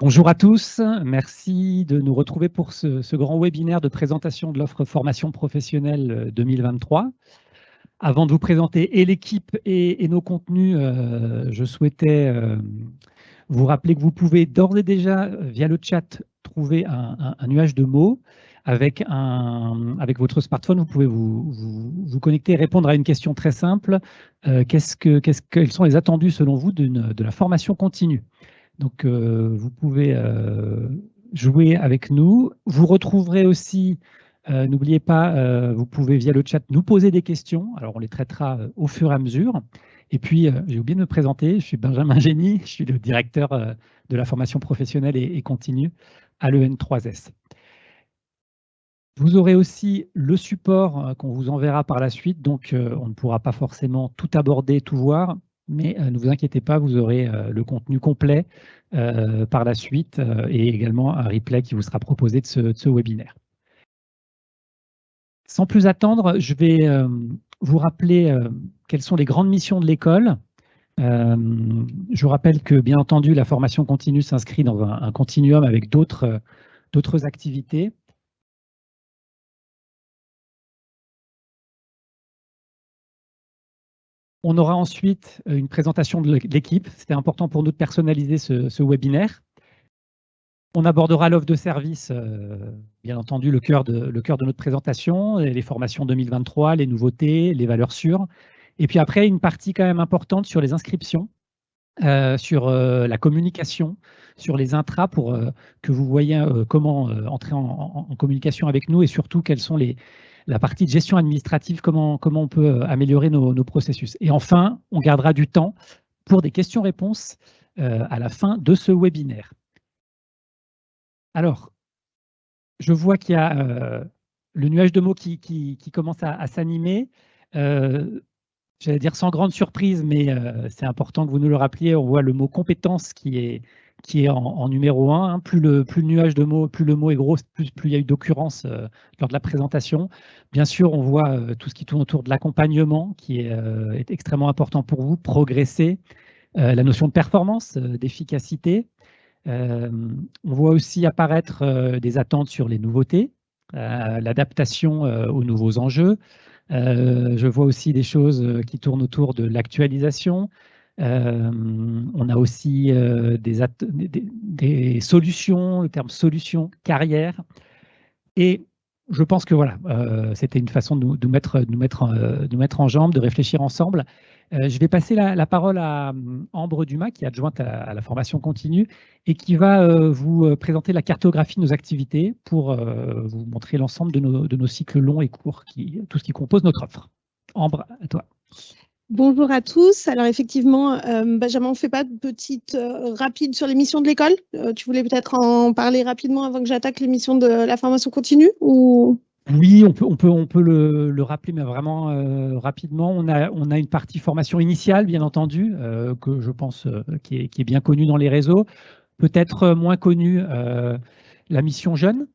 Bonjour à tous, merci de nous retrouver pour ce grand webinaire de présentation de l'offre formation professionnelle 2023. Avant de vous présenter et l'équipe et nos contenus, je souhaitais vous rappeler que vous pouvez d'ores et déjà, via le chat, trouver un nuage de mots. Avec votre smartphone, vous pouvez vous connecter et répondre à une question très simple. Quels sont les attendus selon vous de la formation continue ? Donc, vous pouvez jouer avec nous. Vous retrouverez aussi, n'oubliez pas, vous pouvez via le chat nous poser des questions. Alors, on les traitera au fur et à mesure. Et puis, j'ai oublié de me présenter, je suis Benjamin Génie, je suis le directeur de la formation professionnelle et continue à l'EN3S. Vous aurez aussi le support qu'on vous enverra par la suite, donc on ne pourra pas forcément tout aborder, tout voir, mais ne vous inquiétez pas, vous aurez le contenu complet par la suite et également un replay qui vous sera proposé de ce webinaire. Sans plus attendre, je vais vous rappeler quelles sont les grandes missions de l'école. Je vous rappelle que, bien entendu, la formation continue s'inscrit dans un continuum avec d'autres activités. On aura ensuite une présentation de l'équipe. C'était important pour nous de personnaliser ce webinaire. On abordera l'offre de service, bien entendu, le cœur de notre présentation, les formations 2023, les nouveautés, les valeurs sûres. Et puis après, une partie quand même importante sur les inscriptions, sur la communication, sur les intras pour que vous voyez comment entrer en communication avec nous et surtout quelles sont la partie de gestion administrative, comment on peut améliorer nos processus. Et enfin, on gardera du temps pour des questions-réponses à la fin de ce webinaire. Alors, je vois qu'il y a le nuage de mots qui commence à s'animer. J'allais dire sans grande surprise, mais c'est important que vous nous le rappeliez. On voit le mot compétence qui est en numéro 1. Plus le nuage de mots, plus le mot est gros, plus il y a eu d'occurrences lors de la présentation. Bien sûr, on voit tout ce qui tourne autour de l'accompagnement qui est extrêmement important pour vous, progresser, la notion de performance, d'efficacité. On voit aussi apparaître des attentes sur les nouveautés, l'adaptation aux nouveaux enjeux. Je vois aussi des choses qui tournent autour de l'actualisation. On a aussi des solutions, le terme solution, carrière. Et je pense que voilà, c'était une façon de nous mettre en jambe, de réfléchir ensemble. Je vais passer la parole à Ambre Dumas, qui est adjointe à la formation continue et qui va vous présenter la cartographie de nos activités pour vous montrer l'ensemble de nos cycles longs et courts, tout ce qui compose notre offre. Ambre, à toi. Bonjour à tous. Alors effectivement, Benjamin, on ne fait pas de petite rapide sur les missions de l'école. Tu voulais peut-être en parler rapidement avant que j'attaque les missions de la formation continue ou... Oui, on peut le rappeler, mais vraiment rapidement. On a une partie formation initiale, bien entendu, que je pense qui est bien connue dans les réseaux. Peut-être moins connue, la mission jeune,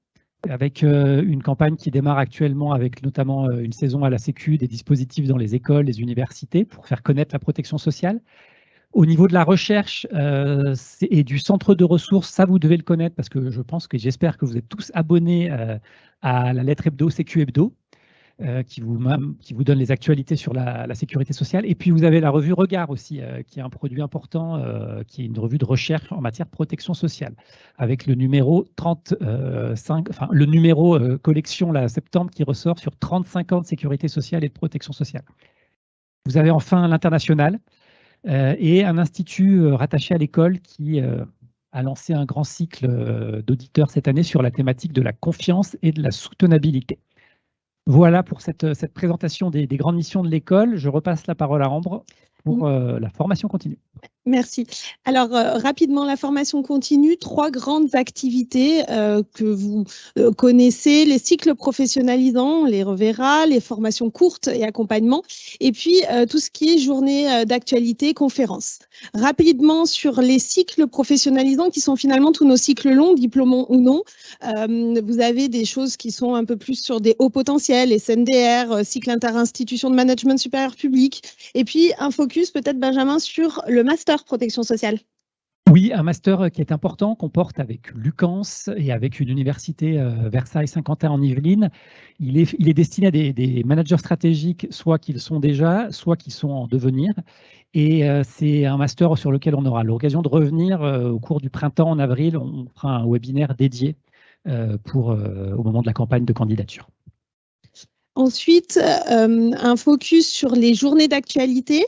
avec une campagne qui démarre actuellement avec notamment une saison à la Sécu des dispositifs dans les écoles, les universités, pour faire connaître la protection sociale. Au niveau de la recherche et du centre de ressources, ça vous devez le connaître parce que je pense que j'espère que vous êtes tous abonnés à la lettre hebdo, Sécu Hebdo, qui vous donne les actualités sur la sécurité sociale. Et puis vous avez la revue Regard aussi, qui est un produit important, qui est une revue de recherche en matière de protection sociale, avec le numéro 35, enfin le numéro collection là, septembre qui ressort sur 35 ans de sécurité sociale et de protection sociale. Vous avez enfin l'international. Et un institut rattaché à l'école qui a lancé un grand cycle d'auditeurs cette année sur la thématique de la confiance et de la soutenabilité. Voilà pour cette présentation des grandes missions de l'école. Je repasse la parole à Ambre pour la formation continue. Merci. Alors, rapidement, la formation continue, 3 grandes activités que vous connaissez, les cycles professionnalisants, on les reverra, les formations courtes et accompagnement, et puis tout ce qui est journée d'actualité, conférences. Rapidement, sur les cycles professionnalisants, qui sont finalement tous nos cycles longs, diplômants ou non, vous avez des choses qui sont un peu plus sur des hauts potentiels, SNDR, cycle interinstitution de management supérieur public, et puis un focus peut-être, Benjamin, sur le master protection sociale. Oui, un master qui est important, qu'on porte avec Lucans et avec une université Versailles-Saint-Quentin en Yvelines. Il est destiné à des managers stratégiques, soit qu'ils sont déjà, soit qui sont en devenir. Et c'est un master sur lequel on aura l'occasion de revenir au cours du printemps, en avril. On fera un webinaire dédié au moment de la campagne de candidature. Ensuite, un focus sur les journées d'actualité.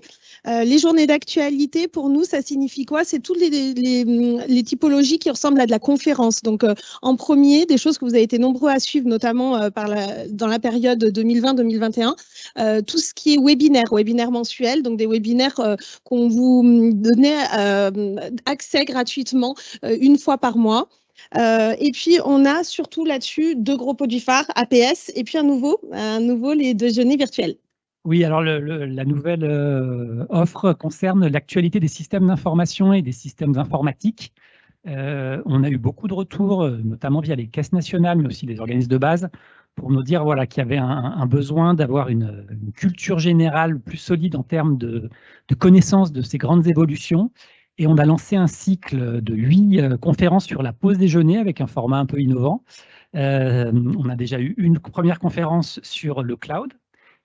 Les journées d'actualité, pour nous, ça signifie quoi? C'est toutes les typologies qui ressemblent à de la conférence. Donc, en premier, des choses que vous avez été nombreux à suivre, notamment dans la période 2020-2021, tout ce qui est webinaire mensuel, donc des webinaires qu'on vous donnait accès gratuitement une fois par mois. Et puis, on a surtout là-dessus deux gros produits phares, APS, et puis un nouveau, les déjeuners virtuels. Oui, alors la nouvelle offre concerne l'actualité des systèmes d'information et des systèmes informatiques. On a eu beaucoup de retours, notamment via les caisses nationales, mais aussi les organismes de base, pour nous dire voilà, qu'il y avait un besoin d'avoir une culture générale plus solide en termes de connaissance de ces grandes évolutions. Et on a lancé un cycle de 8 conférences sur la pause déjeuner avec un format un peu innovant. On a déjà eu une première conférence sur le cloud.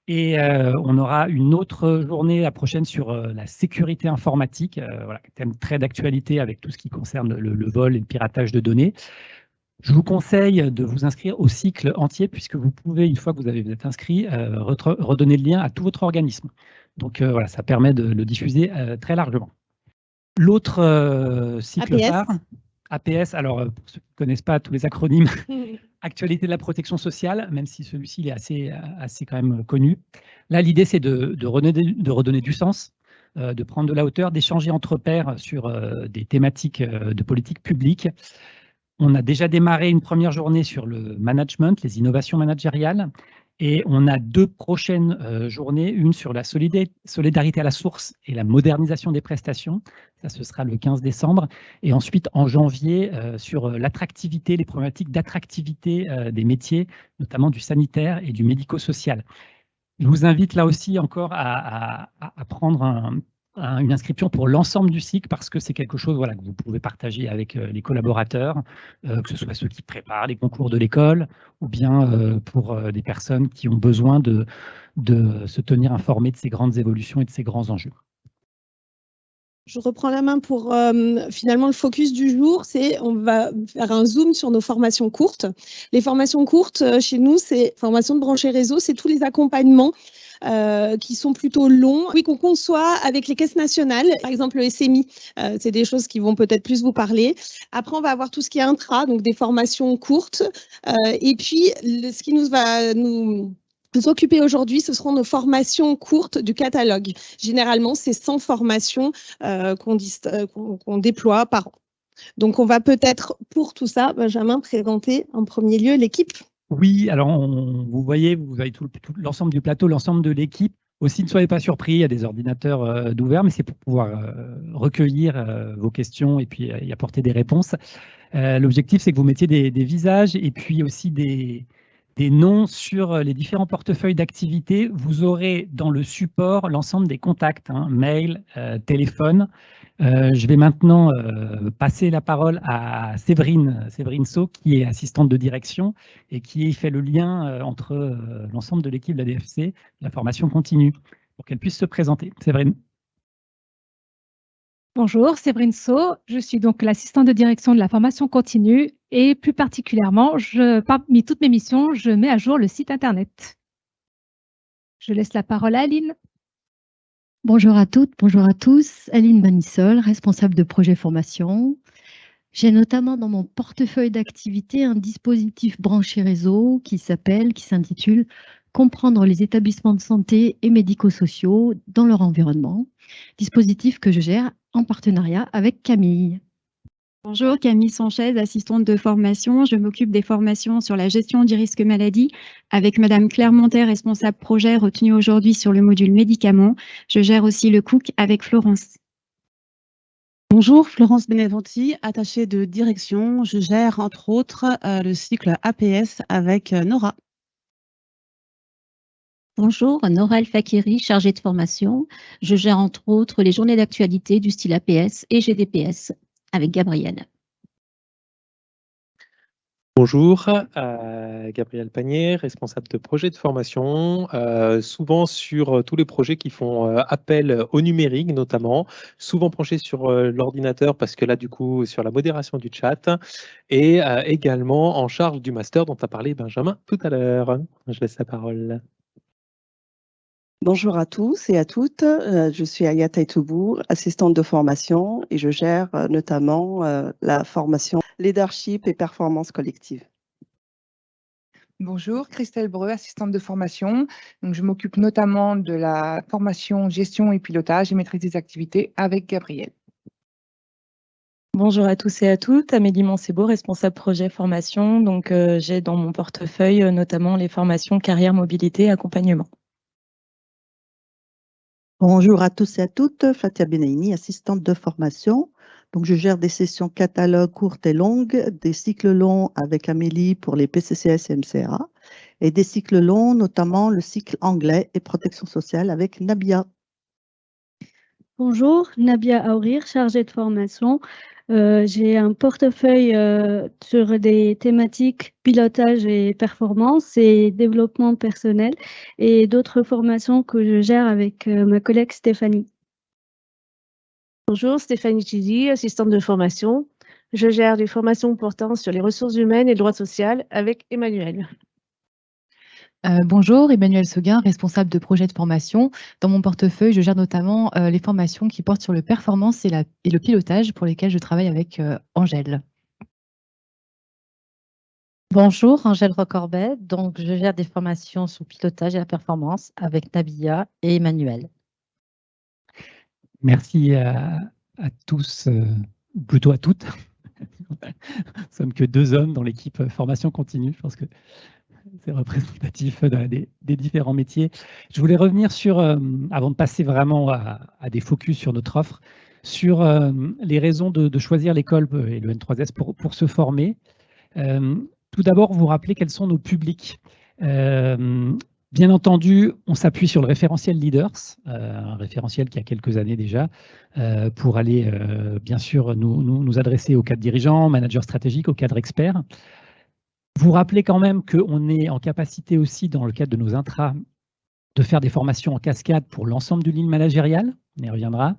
Et on aura une autre journée, la prochaine, sur la sécurité informatique, voilà, thème très d'actualité avec tout ce qui concerne le vol et le piratage de données. Je vous conseille de vous inscrire au cycle entier, puisque vous pouvez, une fois que vous êtes inscrit, redonner le lien à tout votre organisme. Donc voilà, ça permet de le diffuser très largement. L'autre cycle phare, APS, alors pour ceux qui ne connaissent pas tous les acronymes, actualité de la protection sociale, même si celui-ci il est assez quand même connu. Là, l'idée, c'est de redonner du sens, de prendre de la hauteur, d'échanger entre pairs sur des thématiques de politique publique. On a déjà démarré une première journée sur le management, les innovations managériales, et on a 2 prochaines journées, une sur la solidarité à la source et la modernisation des prestations. Ça, ce sera le 15 décembre. Et ensuite, en janvier, sur l'attractivité, les problématiques d'attractivité des métiers, notamment du sanitaire et du médico-social. Je vous invite là aussi encore à prendre une inscription pour l'ensemble du cycle, parce que c'est quelque chose voilà, que vous pouvez partager avec les collaborateurs, que ce soit ceux qui préparent les concours de l'école ou bien pour des personnes qui ont besoin de se tenir informés de ces grandes évolutions et de ces grands enjeux. Je reprends la main pour finalement le focus du jour, c'est on va faire un zoom sur nos formations courtes. Les formations courtes chez nous, c'est formation de branché réseau, c'est tous les accompagnements qui sont plutôt longs, oui, qu'on conçoit avec les caisses nationales, par exemple le SMI, c'est des choses qui vont peut-être plus vous parler. Après, on va avoir tout ce qui est intra, donc des formations courtes, et puis ce qui va nous occuper aujourd'hui, ce seront nos formations courtes du catalogue. Généralement, c'est 100 formations qu'on déploie par an. Donc, on va peut-être, pour tout ça, Benjamin, présenter en premier lieu l'équipe. Oui, alors vous voyez tout l'ensemble du plateau, l'ensemble de l'équipe. Aussi, ne soyez pas surpris, il y a des ordinateurs d'ouvert, mais c'est pour pouvoir recueillir vos questions et puis y apporter des réponses. L'objectif, c'est que vous mettiez des visages et puis aussi des noms sur les différents portefeuilles d'activités. Vous aurez dans le support l'ensemble des contacts, mail, téléphone. Je vais maintenant passer la parole à Séverine So, qui est assistante de direction et qui fait le lien entre l'ensemble de l'équipe de la DFC, la formation continue, pour qu'elle puisse se présenter. Séverine. Bonjour, Séverine So. Je suis donc l'assistante de direction de la formation continue et plus particulièrement, parmi toutes mes missions, je mets à jour le site internet. Je laisse la parole à Aline. Bonjour à toutes, bonjour à tous. Aline Banissol, responsable de projet formation. J'ai notamment dans mon portefeuille d'activité un dispositif branché réseau qui s'intitule « Comprendre les établissements de santé et médico-sociaux dans leur environnement », dispositif que je gère en partenariat avec Camille. Bonjour, Camille Sanchez, assistante de formation. Je m'occupe des formations sur la gestion du risque maladie avec Madame Claire Montet, responsable projet retenue aujourd'hui sur le module médicaments. Je gère aussi le COOC avec Florence. Bonjour, Florence Beneventi, attachée de direction. Je gère entre autres le cycle APS avec Nora. Bonjour, Nora El Fakiri, chargée de formation. Je gère entre autres les journées d'actualité du style APS et GDPS avec Gabriel. Bonjour, Gabriel Panier, responsable de projet de formation, souvent sur tous les projets qui font appel au numérique notamment, souvent penché sur l'ordinateur parce que là du coup sur la modération du chat et également en charge du master dont a parlé Benjamin tout à l'heure. Je laisse la parole. Bonjour à tous et à toutes, je suis Ayata Itoubou, assistante de formation et je gère notamment la formation leadership et performance collective. Bonjour, Christelle Breu, assistante de formation. Donc, je m'occupe notamment de la formation gestion et pilotage et maîtrise des activités avec Gabriel. Bonjour à tous et à toutes, Amélie Mancebo, responsable projet formation. Donc, j'ai dans mon portefeuille notamment les formations carrière, mobilité et accompagnement. Bonjour à tous et à toutes, Fatia Benaini, assistante de formation. Donc, je gère des sessions catalogues courtes et longues, des cycles longs avec Amélie pour les PCCS et MCRA, et des cycles longs, notamment le cycle anglais et protection sociale avec Nabia. Bonjour, Nabia Aourir, chargée de formation. J'ai un portefeuille sur des thématiques pilotage et performance et développement personnel et d'autres formations que je gère avec ma collègue Stéphanie. Bonjour, Stéphanie Chidi, assistante de formation. Je gère des formations portant sur les ressources humaines et le droit social avec Emmanuel. Bonjour, Emmanuel Seguin, responsable de projet de formation. Dans mon portefeuille, je gère notamment les formations qui portent sur le performance et le pilotage pour lesquelles je travaille avec Angèle. Bonjour, Angèle Rocorbet. Donc, je gère des formations sur le pilotage et la performance avec Nabia et Emmanuel. Merci à tous, plutôt à toutes. Nous ne sommes que 2 hommes dans l'équipe formation continue. Je pense que c'est représentatif des différents métiers. Je voulais revenir sur, avant de passer vraiment à des focus sur notre offre, sur les raisons de choisir l'école et le N3S pour se former. Tout d'abord, vous rappeler quels sont nos publics. Bien entendu, on s'appuie sur le référentiel Leaders, un référentiel qui a quelques années déjà, pour aller bien sûr nous adresser aux cadres dirigeants, managers stratégiques, aux cadres experts. Vous rappelez quand même qu'on est en capacité aussi, dans le cadre de nos intras, de faire des formations en cascade pour l'ensemble du lean managérial, on y reviendra.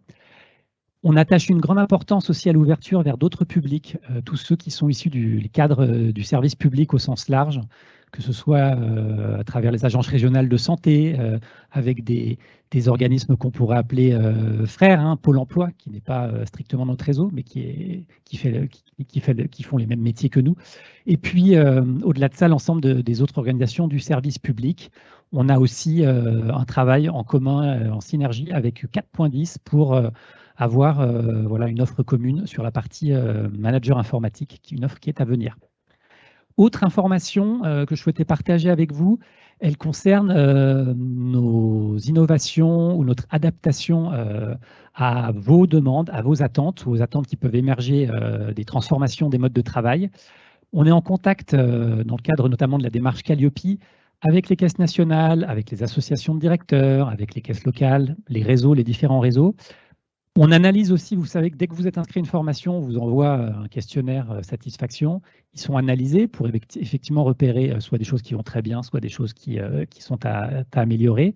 On attache une grande importance aussi à l'ouverture vers d'autres publics, tous ceux qui sont issus du cadre du service public au sens large, que ce soit à travers les agences régionales de santé, avec des organismes qu'on pourrait appeler frères, hein, Pôle emploi, qui n'est pas strictement notre réseau, mais qui font les mêmes métiers que nous. Et puis, au-delà de ça, l'ensemble des autres organisations du service public. On a aussi un travail en commun, en synergie, avec 4.10 pour avoir voilà, une offre commune sur la partie manager informatique, une offre qui est à venir. Autre information que je souhaitais partager avec vous, elle concerne nos innovations ou notre adaptation à vos demandes, à vos attentes, aux attentes qui peuvent émerger des transformations des modes de travail. On est en contact dans le cadre notamment de la démarche Calliope avec les caisses nationales, avec les associations de directeurs, avec les caisses locales, les réseaux, les différents réseaux. On analyse aussi, vous savez que dès que vous êtes inscrit à une formation, on vous envoie un questionnaire satisfaction. Ils sont analysés pour effectivement repérer soit des choses qui vont très bien, soit des choses qui sont à améliorer.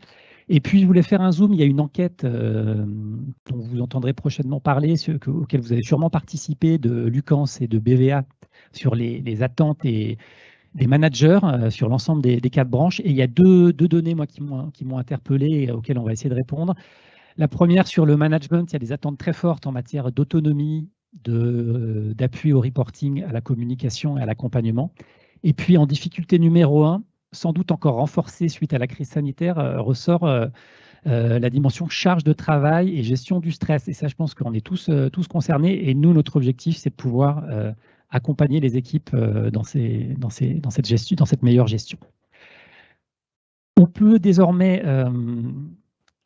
Et puis, je voulais faire un zoom. Il y a une enquête dont vous entendrez prochainement parler, auquel vous avez sûrement participé, de Lucans et de BVA sur les attentes des managers sur l'ensemble des 4 branches. Et il y a deux données moi, qui m'ont interpellé et auxquelles on va essayer de répondre. La première, sur le management, il y a des attentes très fortes en matière d'autonomie, d'appui au reporting, à la communication et à l'accompagnement. Et puis, en difficulté numéro 1, sans doute encore renforcée suite à la crise sanitaire, ressort la dimension charge de travail et gestion du stress. Et ça, je pense qu'on est tous concernés. Et nous, notre objectif, c'est de pouvoir accompagner les équipes dans cette meilleure gestion. On peut désormais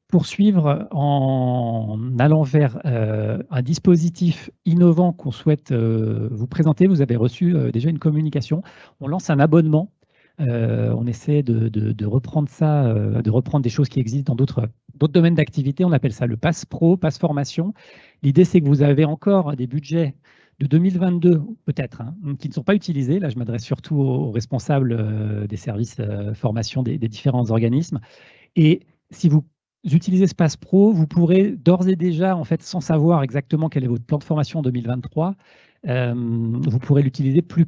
poursuivre en allant vers un dispositif innovant qu'on souhaite vous présenter. Vous avez reçu déjà une communication. On lance un abonnement. On essaie de reprendre ça, de reprendre des choses qui existent dans d'autres domaines d'activité. On appelle ça le Pass Pro, Pass Formation. L'idée, c'est que vous avez encore des budgets de 2022, peut-être, hein, qui ne sont pas utilisés. Là, je m'adresse surtout aux responsables des services formation des différents organismes. Et si vous utilisez Space Pro, vous pourrez d'ores et déjà, en fait, sans savoir exactement quel est votre plan de formation en 2023, vous pourrez l'utiliser plus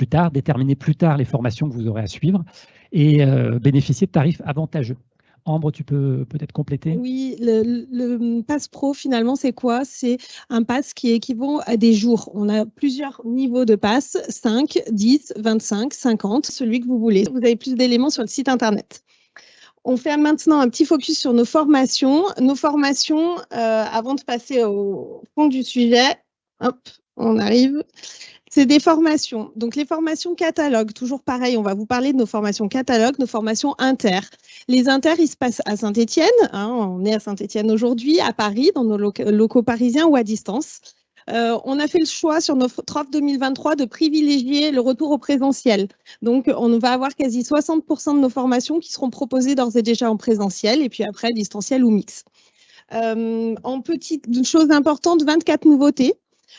tard, déterminer plus tard les formations que vous aurez à suivre et bénéficier de tarifs avantageux. Ambre, tu peux peut-être compléter? Oui, le Pass Pro, finalement, c'est quoi? C'est un pass qui équivaut à des jours. On a plusieurs niveaux de pass, 5, 10, 25, 50, celui que vous voulez. Vous avez plus d'éléments sur le site Internet. On fait maintenant un petit focus sur nos formations. Nos formations, avant de passer au fond du sujet, hop, on arrive. C'est des formations. Donc, les formations catalogues, toujours pareil, on va vous parler de nos formations catalogues, nos formations inter. Les inter, ils se passent à Saint-Étienne. Hein, on est à Saint-Étienne aujourd'hui, à Paris, dans nos locaux parisiens ou à distance. On a fait le choix sur notre offre 2023 de privilégier le retour au présentiel. Donc, on va avoir quasi 60% de nos formations qui seront proposées d'ores et déjà en présentiel et puis après, distanciel ou mix. En petite chose importante, 24 nouveautés.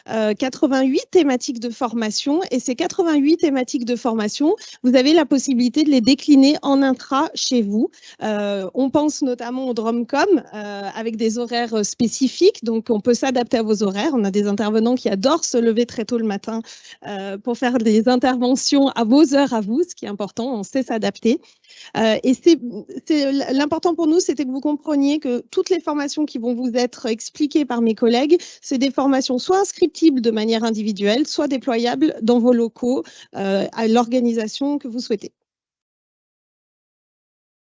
88 thématiques de formation et ces 88 thématiques de formation, vous avez la possibilité de les décliner en intra chez vous. On pense notamment au Drumcom avec des horaires spécifiques, donc on peut s'adapter à vos horaires. On a des intervenants qui adorent se lever très tôt le matin pour faire des interventions à vos heures à vous, ce qui est important, on sait s'adapter. Et l'important pour nous, c'était que vous compreniez que toutes les formations qui vont vous être expliquées par mes collègues, c'est des formations soit inscriptibles de manière individuelle, soit déployables dans vos locaux à l'organisation que vous souhaitez.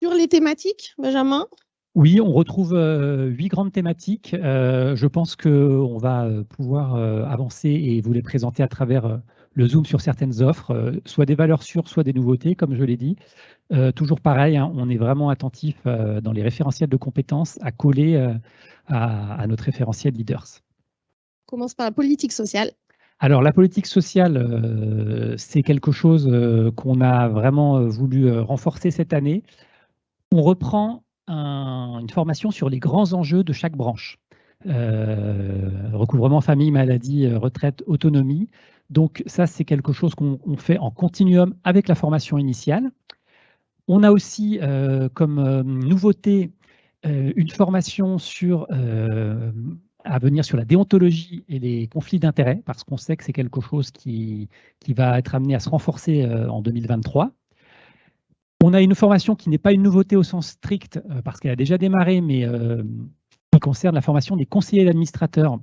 Sur les thématiques, Benjamin? Oui, on retrouve 8 grandes thématiques. Je pense qu'on va pouvoir avancer et vous les présenter à travers le Zoom sur certaines offres, soit des valeurs sûres, soit des nouveautés, comme je l'ai dit. Toujours pareil, hein, on est vraiment attentif dans les référentiels de compétences à coller à notre référentiel Leaders. On commence par la politique sociale. Alors, la politique sociale, c'est quelque chose qu'on a vraiment voulu renforcer cette année. On reprend une formation sur les grands enjeux de chaque branche. Recouvrement, famille, maladie, retraite, autonomie. Donc, ça, c'est quelque chose qu'on fait en continuum avec la formation initiale. On a aussi comme nouveauté une formation à venir sur la déontologie et les conflits d'intérêts, parce qu'on sait que c'est quelque chose qui va être amené à se renforcer en 2023. On a une formation qui n'est pas une nouveauté au sens strict, parce qu'elle a déjà démarré, mais qui concerne la formation des conseillers d'administrateurs.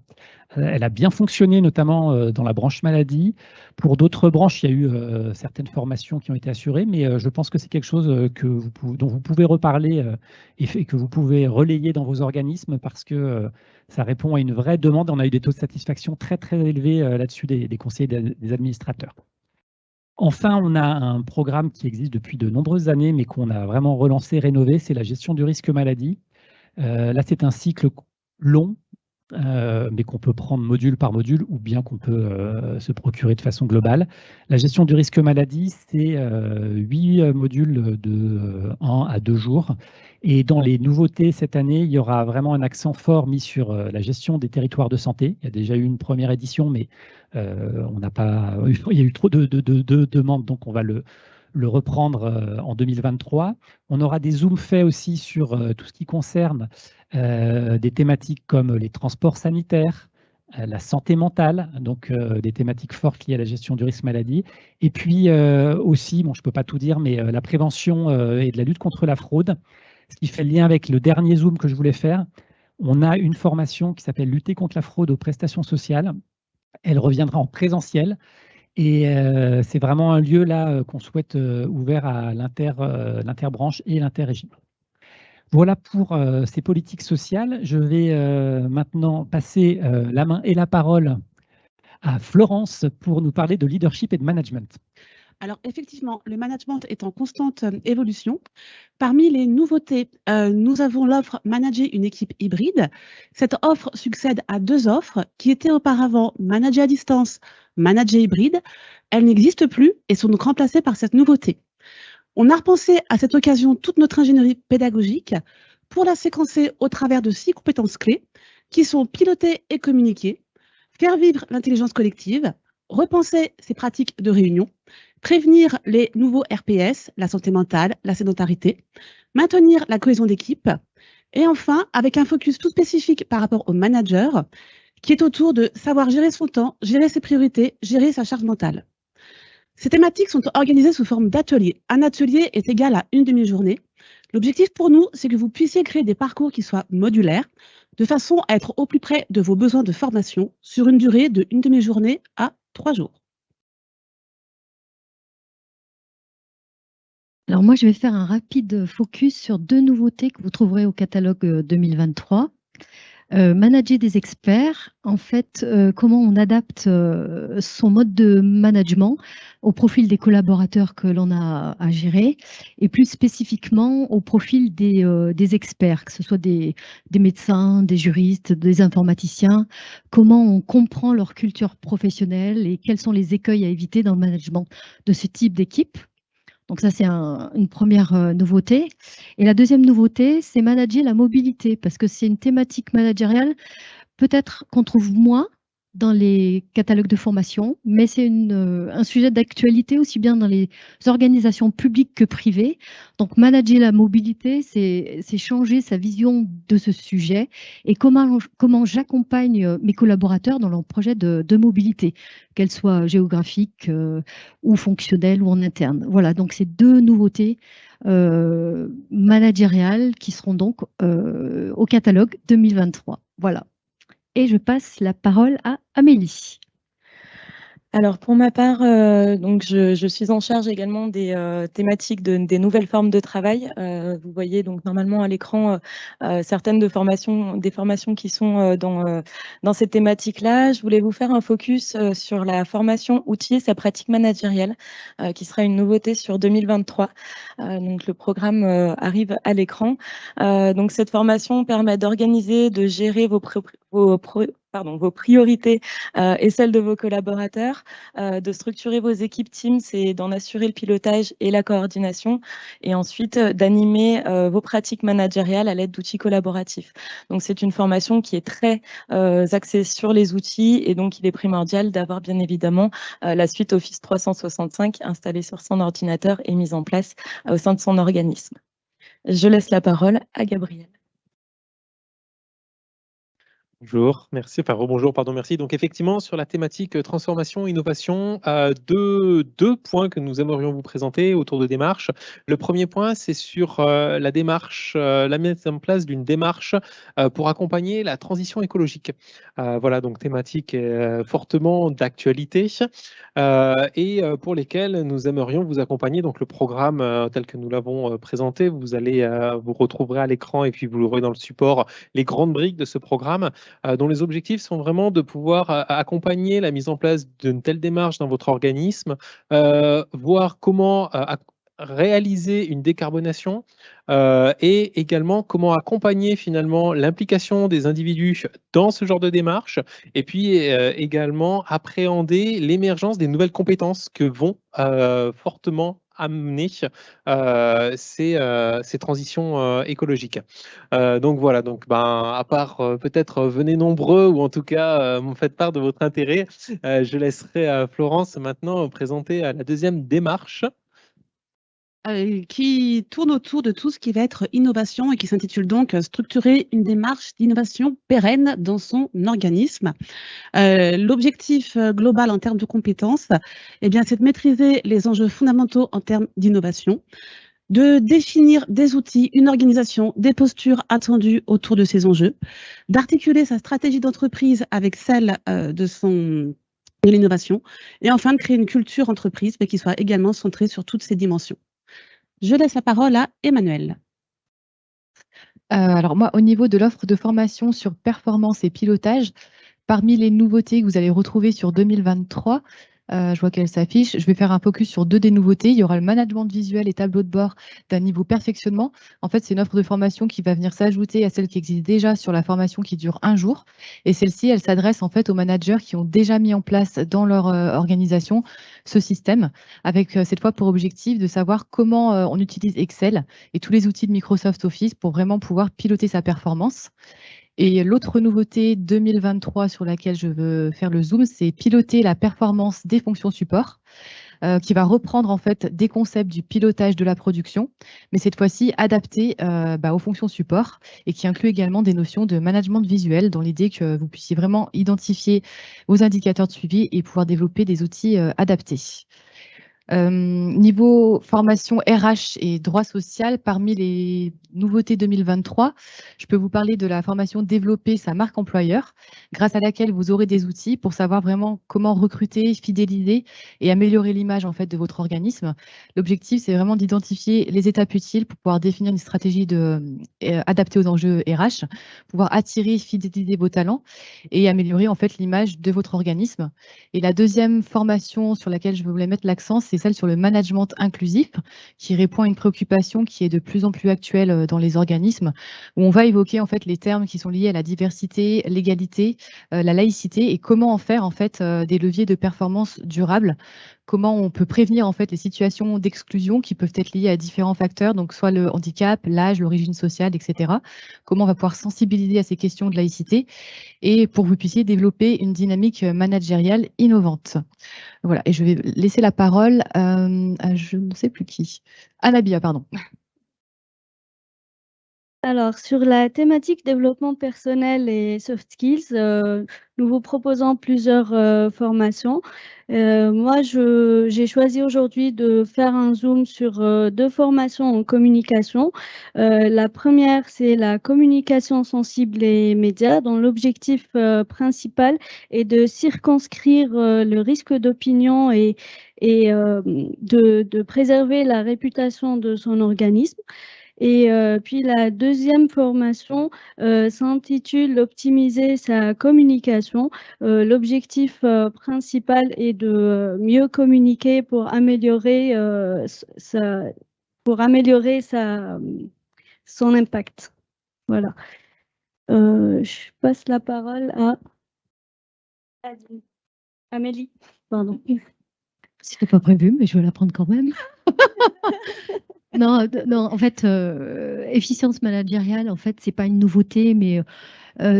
Elle a bien fonctionné, notamment dans la branche maladie. Pour d'autres branches, il y a eu certaines formations qui ont été assurées, mais je pense que c'est quelque chose dont vous pouvez reparler et que vous pouvez relayer dans vos organismes parce que ça répond à une vraie demande. On a eu des taux de satisfaction très, très élevés là-dessus des conseillers des administrateurs. Enfin, on a un programme qui existe depuis de nombreuses années, mais qu'on a vraiment relancé, rénové, c'est la gestion du risque maladie. Là, c'est un cycle long, mais qu'on peut prendre module par module ou bien qu'on peut se procurer de façon globale. La gestion du risque maladie, c'est 8 modules de 1 à 2 jours. Et dans les nouveautés cette année, il y aura vraiment un accent fort mis sur la gestion des territoires de santé. Il y a déjà eu une première édition, mais il y a eu trop de demandes, donc on va le reprendre en 2023. On aura des zooms faits aussi sur tout ce qui concerne des thématiques comme les transports sanitaires, la santé mentale, donc des thématiques fortes liées à la gestion du risque maladie. Et puis aussi, bon, je ne peux pas tout dire, mais la prévention et de la lutte contre la fraude, ce qui fait le lien avec le dernier zoom que je voulais faire. On a une formation qui s'appelle « Lutter contre la fraude aux prestations sociales ». Elle reviendra en présentiel. Et c'est vraiment un lieu là qu'on souhaite ouvert à l'interbranche et l'interrégime. Voilà pour ces politiques sociales. Je vais maintenant passer la main et la parole à Florence pour nous parler de leadership et de management. Alors effectivement, le management est en constante évolution. Parmi les nouveautés, nous avons l'offre Manager une équipe hybride. Cette offre succède à 2 offres qui étaient auparavant Manager à distance, Manager hybride. Elles n'existent plus et sont donc remplacées par cette nouveauté. On a repensé à cette occasion toute notre ingénierie pédagogique pour la séquencer au travers de 6 compétences clés qui sont piloter et communiquer, faire vivre l'intelligence collective, repenser ses pratiques de réunion, prévenir les nouveaux RPS, la santé mentale, la sédentarité, maintenir la cohésion d'équipe, et enfin, avec un focus tout spécifique par rapport au manager, qui est autour de savoir gérer son temps, gérer ses priorités, gérer sa charge mentale. Ces thématiques sont organisées sous forme d'ateliers. Un atelier est égal à une demi-journée. L'objectif pour nous, c'est que vous puissiez créer des parcours qui soient modulaires, de façon à être au plus près de vos besoins de formation sur une durée de une demi-journée à 3 jours. Alors moi, je vais faire un rapide focus sur 2 nouveautés que vous trouverez au catalogue 2023. Manager des experts, en fait, comment on adapte son mode de management au profil des collaborateurs que l'on a à gérer et plus spécifiquement au profil des experts, que ce soit des médecins, des juristes, des informaticiens, comment on comprend leur culture professionnelle et quels sont les écueils à éviter dans le management de ce type d'équipe. Donc ça, c'est une première nouveauté. Et la deuxième nouveauté, c'est manager la mobilité, parce que c'est une thématique managériale peut-être qu'on trouve moins dans les catalogues de formation, mais c'est un sujet d'actualité aussi bien dans les organisations publiques que privées. Donc manager la mobilité, c'est changer sa vision de ce sujet et comment j'accompagne mes collaborateurs dans leur projet de mobilité, qu'elle soit géographique ou fonctionnelle ou en interne. Voilà, donc c'est 2 nouveautés managériales qui seront donc au catalogue 2023. Voilà. Et je passe la parole à Amélie. Alors pour ma part, donc je suis en charge également des thématiques des nouvelles formes de travail. Vous voyez donc normalement à l'écran certaines des formations qui sont dans cette thématique-là. Je voulais vous faire un focus sur la formation outiller sa pratique managériale, qui sera une nouveauté sur 2023. Donc le programme arrive à l'écran. Donc cette formation permet d'organiser, de gérer vos priorités et celles de vos collaborateurs, de structurer vos équipes Teams et d'en assurer le pilotage et la coordination, et ensuite d'animer vos pratiques managériales à l'aide d'outils collaboratifs. Donc c'est une formation qui est très axée sur les outils, et donc il est primordial d'avoir bien évidemment la suite Office 365 installée sur son ordinateur et mise en place au sein de son organisme. Je laisse la parole à Gabriel. Bonjour, merci, enfin rebonjour, pardon, merci. Donc effectivement, sur la thématique transformation, innovation, deux points que nous aimerions vous présenter autour de démarches. Le premier point, c'est sur la démarche, la mise en place d'une démarche pour accompagner la transition écologique. Voilà, donc thématique fortement d'actualité et pour lesquelles nous aimerions vous accompagner. Donc le programme tel que nous l'avons présenté, vous retrouverez à l'écran et puis vous l'aurez dans le support les grandes briques de ce programme, dont les objectifs sont vraiment de pouvoir accompagner la mise en place d'une telle démarche dans votre organisme, voir comment réaliser une décarbonation et également comment accompagner finalement l'implication des individus dans ce genre de démarche, et puis également appréhender l'émergence des nouvelles compétences que vont fortement amener ces transitions écologiques. Donc voilà, donc à part peut-être venez nombreux, ou en tout cas m'en faites part de votre intérêt, je laisserai Florence maintenant présenter la deuxième démarche. Qui tourne autour de tout ce qui va être innovation et qui s'intitule donc « Structurer une démarche d'innovation pérenne dans son organisme ». L'objectif global en termes de compétences, c'est de maîtriser les enjeux fondamentaux en termes d'innovation, de définir des outils, une organisation, des postures attendues autour de ces enjeux, d'articuler sa stratégie d'entreprise avec celle de l'innovation, et enfin de créer une culture entreprise qui soit également centrée sur toutes ces dimensions. Je laisse la parole à Emmanuel. Alors moi, au niveau de l'offre de formation sur performance et pilotage, parmi les nouveautés que vous allez retrouver sur 2023, je vois qu'elle s'affiche. Je vais faire un focus sur 2 des nouveautés. Il y aura le management visuel et tableau de bord d'un niveau perfectionnement. En fait, c'est une offre de formation qui va venir s'ajouter à celle qui existe déjà sur la formation qui dure 1 jour. Et celle-ci, elle s'adresse en fait aux managers qui ont déjà mis en place dans leur organisation ce système, avec cette fois pour objectif de savoir comment on utilise Excel et tous les outils de Microsoft Office pour vraiment pouvoir piloter sa performance. Et l'autre nouveauté 2023 sur laquelle je veux faire le zoom, c'est piloter la performance des fonctions support, qui va reprendre en fait des concepts du pilotage de la production, mais cette fois-ci adapté aux fonctions support et qui inclut également des notions de management visuel dans l'idée que vous puissiez vraiment identifier vos indicateurs de suivi et pouvoir développer des outils adaptés. Niveau formation RH et droit social, parmi les nouveautés 2023, je peux vous parler de la formation développer sa marque employeur, grâce à laquelle vous aurez des outils pour savoir vraiment comment recruter, fidéliser et améliorer l'image en fait de votre organisme. L'objectif, c'est vraiment d'identifier les étapes utiles pour pouvoir définir une stratégie adaptée aux enjeux RH, pouvoir attirer, fidéliser vos talents et améliorer en fait l'image de votre organisme. Et la deuxième formation sur laquelle je voulais mettre l'accent, c'est celle sur le management inclusif, qui répond à une préoccupation qui est de plus en plus actuelle dans les organismes, où on va évoquer en fait les termes qui sont liés à la diversité, l'égalité, la laïcité et comment en faire en fait des leviers de performance durable. Comment on peut prévenir en fait les situations d'exclusion qui peuvent être liées à différents facteurs, donc soit le handicap, l'âge, l'origine sociale, etc. Comment on va pouvoir sensibiliser à ces questions de laïcité et pour que vous puissiez développer une dynamique managériale innovante. Voilà, et je vais laisser la parole à je ne sais plus qui. À Nabia, pardon. Alors, sur la thématique développement personnel et soft skills, nous vous proposons plusieurs formations. Moi, j'ai choisi aujourd'hui de faire un zoom sur 2 formations en communication. La première, c'est la communication sensible et médias, dont l'objectif principal est de circonscrire le risque d'opinion et de préserver la réputation de son organisme. Et puis la deuxième formation s'intitule « Optimiser sa communication ». L'objectif principal est de mieux communiquer pour améliorer, son impact. Voilà. Je passe la parole à Amélie. Pardon. C'était pas prévu, mais je vais la prendre quand même. Non, en fait, efficience managériale, en fait, c'est pas une nouveauté, mais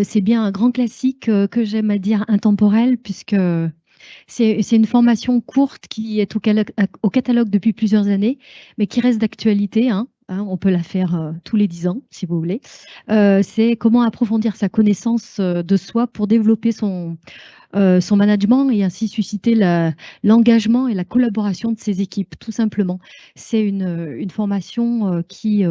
c'est bien un grand classique que j'aime à dire intemporel, puisque c'est une formation courte qui est au catalogue depuis plusieurs années, mais qui reste d'actualité, hein. On peut la faire tous les 10 ans, si vous voulez. C'est comment approfondir sa connaissance de soi pour développer son management et ainsi susciter l'engagement et la collaboration de ses équipes, tout simplement. C'est une formation qui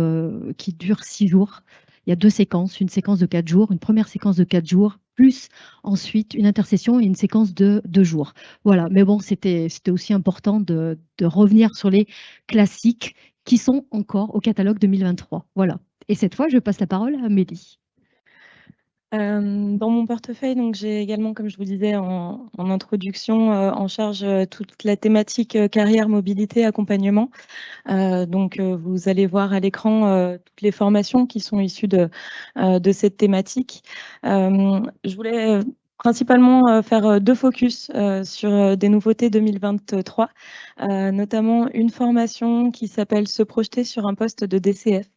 dure 6 jours. Il y a 2 séquences, une séquence de 4 jours, une première séquence de 4 jours, plus ensuite une intercession et une séquence de 2 jours. Voilà, mais bon, c'était aussi important de revenir sur les classiques qui sont encore au catalogue 2023. Voilà. Et cette fois, je passe la parole à Amélie. Dans mon portefeuille, donc j'ai également, comme je vous disais en introduction, en charge toute la thématique carrière, mobilité, accompagnement. Donc vous allez voir à l'écran toutes les formations qui sont issues de cette thématique. Je voulais principalement faire 2 focus sur des nouveautés 2023, notamment une formation qui s'appelle « Se projeter sur un poste de DCF »,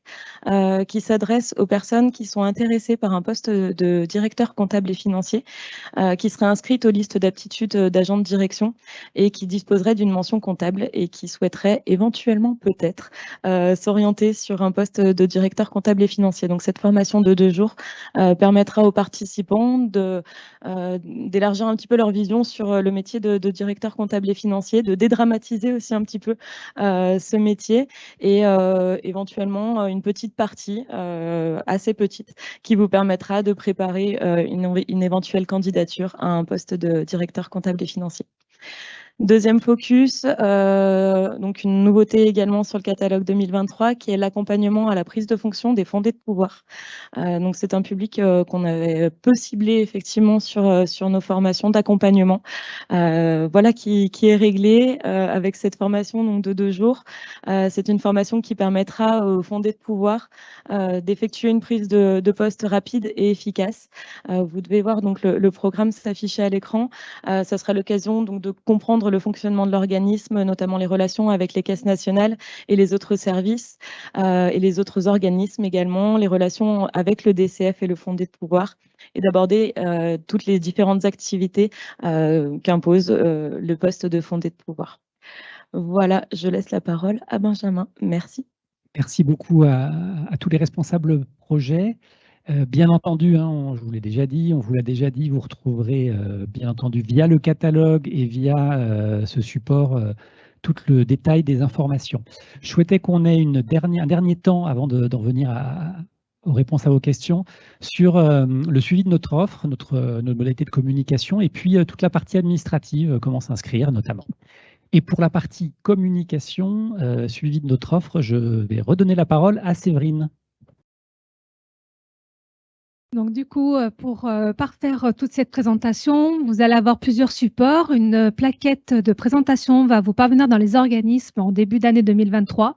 qui s'adresse aux personnes qui sont intéressées par un poste de directeur comptable et financier, qui seraient inscrites aux listes d'aptitudes d'agents de direction et qui disposeraient d'une mention comptable et qui souhaiteraient éventuellement peut-être s'orienter sur un poste de directeur comptable et financier. Donc cette formation de 2 jours permettra aux participants d'élargir un petit peu leur vision sur le métier de directeur comptable et financier, de dédramatiser aussi un petit peu ce métier et éventuellement une petite partie, assez petite, qui vous permettra de préparer une éventuelle candidature à un poste de directeur comptable et financier. Deuxième focus, donc une nouveauté également sur le catalogue 2023, qui est l'accompagnement à la prise de fonction des fondés de pouvoir. Donc c'est un public qu'on avait peu ciblé effectivement sur nos formations d'accompagnement. Voilà qui est réglé avec cette formation donc, de 2 jours. C'est une formation qui permettra aux fondés de pouvoir d'effectuer une prise de poste rapide et efficace. Vous devez voir donc le programme s'afficher à l'écran. Ça sera l'occasion donc de comprendre comprendre le fonctionnement de l'organisme, notamment les relations avec les caisses nationales et les autres services et les autres organismes également, les relations avec le DCF et le Fonds d'aide de pouvoir, et d'aborder toutes les différentes activités qu'impose le poste de Fonds d'aide de pouvoir. Voilà, je laisse la parole à Benjamin. Merci. Merci beaucoup à tous les responsables projets. Bien entendu, hein, je vous l'ai déjà dit, on vous l'a déjà dit, vous retrouverez bien entendu via le catalogue et via ce support tout le détail des informations. Je souhaitais qu'on ait un dernier temps avant d'en venir aux réponses à vos questions sur le suivi de notre offre, notre modalité de communication et puis toute la partie administrative, comment s'inscrire notamment. Et pour la partie communication, suivi de notre offre, je vais redonner la parole à Séverine. Donc du coup, pour parfaire toute cette présentation, vous allez avoir plusieurs supports. Une plaquette de présentation va vous parvenir dans les organismes en début d'année 2023.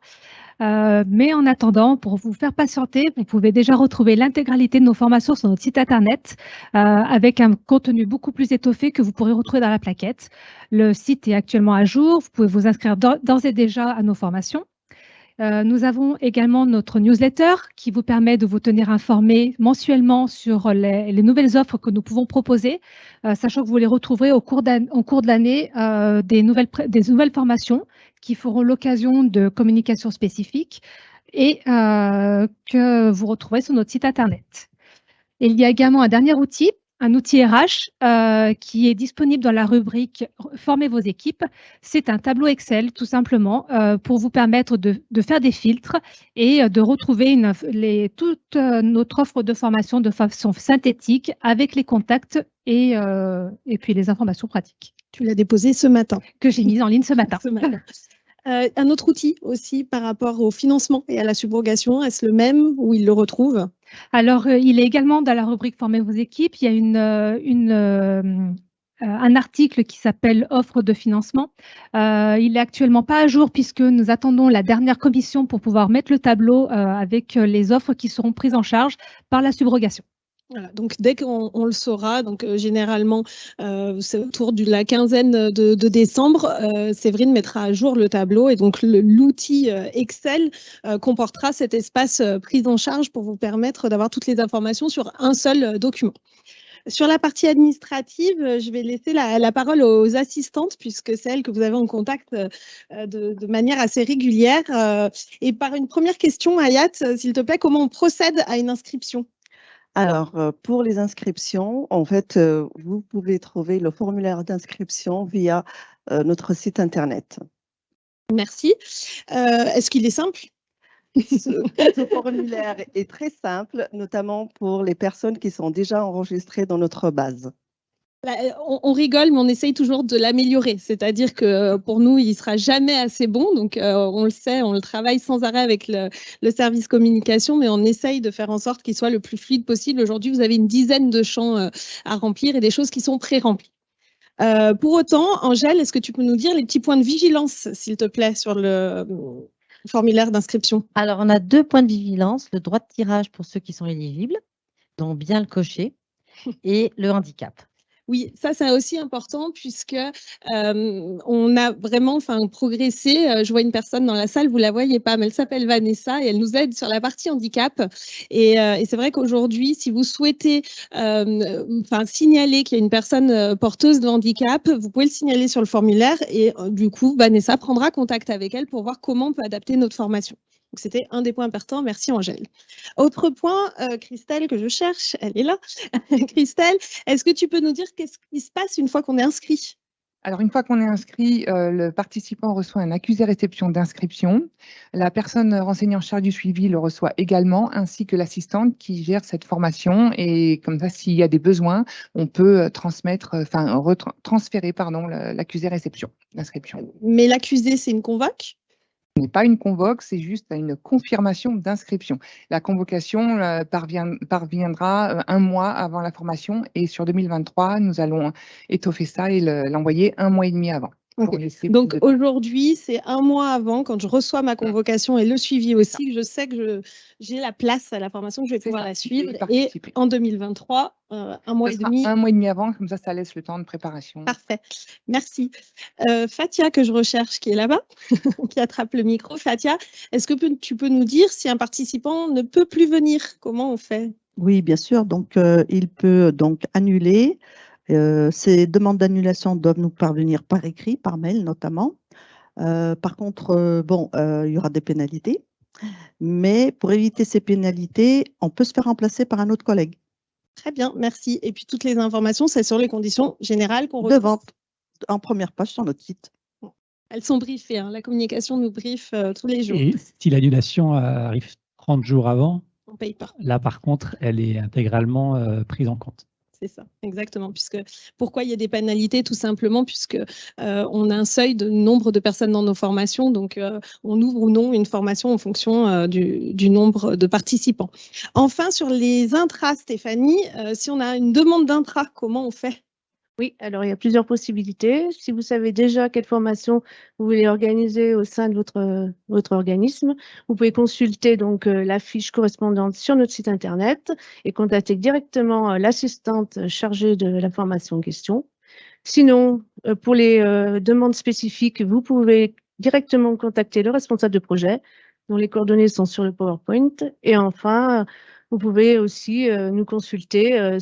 Mais en attendant, pour vous faire patienter, vous pouvez déjà retrouver l'intégralité de nos formations sur notre site internet avec un contenu beaucoup plus étoffé que vous pourrez retrouver dans la plaquette. Le site est actuellement à jour. Vous pouvez vous inscrire d'ores et déjà à nos formations. Nous avons également notre newsletter qui vous permet de vous tenir informé mensuellement sur les nouvelles offres que nous pouvons proposer, sachant que vous les retrouverez en cours de l'année des nouvelles formations qui feront l'occasion de communication spécifiques et que vous retrouverez sur notre site internet. Et il y a également un dernier outil, un outil RH qui est disponible dans la rubrique « Formez vos équipes ». C'est un tableau Excel, tout simplement, pour vous permettre de faire des filtres et de retrouver toute notre offre de formation de façon synthétique avec les contacts et puis les informations pratiques. Tu l'as déposé ce matin. Que j'ai mise en ligne ce matin. Un autre outil aussi par rapport au financement et à la subrogation, est-ce le même ou il le retrouve? Alors, il est également dans la rubrique « Formez vos équipes ». Il y a un article qui s'appelle « Offre de financement ». Il n'est actuellement pas à jour puisque nous attendons la dernière commission pour pouvoir mettre le tableau avec les offres qui seront prises en charge par la subrogation. Voilà, donc dès qu'on le saura, donc généralement c'est autour de la quinzaine de décembre, Séverine mettra à jour le tableau et donc l'outil Excel comportera cet espace prise en charge pour vous permettre d'avoir toutes les informations sur un seul document. Sur la partie administrative, je vais laisser la parole aux assistantes puisque c'est elles que vous avez en contact de manière assez régulière. Et par une première question, Ayat, s'il te plaît, comment on procède à une inscription ? Alors, pour les inscriptions, en fait, vous pouvez trouver le formulaire d'inscription via notre site internet. Merci. Est-ce qu'il est simple? Ce formulaire est très simple, notamment pour les personnes qui sont déjà enregistrées dans notre base. On rigole, mais on essaye toujours de l'améliorer. C'est-à-dire que pour nous, il ne sera jamais assez bon. Donc, on le sait, on le travaille sans arrêt avec le service communication, mais on essaye de faire en sorte qu'il soit le plus fluide possible. Aujourd'hui, vous avez une dizaine de champs à remplir et des choses qui sont pré-remplies. Pour autant, Angèle, est-ce que tu peux nous dire les petits points de vigilance, s'il te plaît, sur le formulaire d'inscription? Alors, on a 2 points de vigilance, le droit de tirage pour ceux qui sont éligibles, donc bien le cocher, et le handicap. Oui, ça c'est aussi important puisque on a vraiment progressé. Je vois une personne dans la salle, vous la voyez pas, mais elle s'appelle Vanessa et elle nous aide sur la partie handicap. Et c'est vrai qu'aujourd'hui, si vous souhaitez signaler qu'il y a une personne porteuse de handicap, vous pouvez le signaler sur le formulaire et du coup, Vanessa prendra contact avec elle pour voir comment on peut adapter notre formation. Donc, c'était un des points importants. Merci, Angèle. Autre point, Christelle, que je cherche, elle est là. Christelle, est-ce que tu peux nous dire qu'est-ce qui se passe une fois qu'on est inscrit? Alors, une fois qu'on est inscrit, le participant reçoit un accusé-réception d'inscription. La personne renseignée en charge du suivi le reçoit également, ainsi que l'assistante qui gère cette formation. Et comme ça, s'il y a des besoins, on peut transférer l'accusé-réception d'inscription. Mais l'accusé, c'est une convoque? Ce n'est pas une convoque, c'est juste une confirmation d'inscription. La convocation parviendra 1 mois avant la formation et sur 2023, nous allons étoffer ça et l'envoyer 1 mois et demi avant. Ok. pour laisser Donc plus de temps. aujourd'hui, c'est un mois avant, quand je reçois ma convocation et le suivi aussi, que je sais que j'ai la place à la formation, que je vais pouvoir la suivre. Et participer. en 2023, un mois Ce et sera demi. un mois et demi avant, comme ça laisse le temps de préparation. Parfait, merci. Fatia, que je recherche, qui est là-bas, qui attrape le micro. Fatia, est-ce que tu peux nous dire si un participant ne peut plus venir? Comment on fait? Oui, bien sûr. Donc, il peut donc annuler. Ces demandes d'annulation doivent nous parvenir par écrit, par mail notamment. Par contre, il y aura des pénalités. Mais pour éviter ces pénalités, on peut se faire remplacer par un autre collègue. Très bien, merci. Et puis toutes les informations, c'est sur les conditions générales qu'on De retrouve. vente, en première page sur notre site. Elles sont briefées, hein. La communication nous briefe tous les jours. Et si l'annulation arrive 30 jours avant, On ne paye pas. là par contre, elle est intégralement prise en compte. C'est ça, exactement. Pourquoi il y a des pénalités? Tout simplement puisque on a un seuil de nombre de personnes dans nos formations, donc on ouvre ou non une formation en fonction du nombre de participants. Enfin, sur les intras, Stéphanie, si on a une demande d'intra, comment on fait? Oui, alors il y a plusieurs possibilités. Si vous savez déjà quelle formation vous voulez organiser au sein de votre organisme, vous pouvez consulter donc la fiche correspondante sur notre site internet et contacter directement l'assistante chargée de la formation en question. Sinon, pour les demandes spécifiques, vous pouvez directement contacter le responsable de projet, dont les coordonnées sont sur le PowerPoint. Et enfin, vous pouvez aussi nous consulter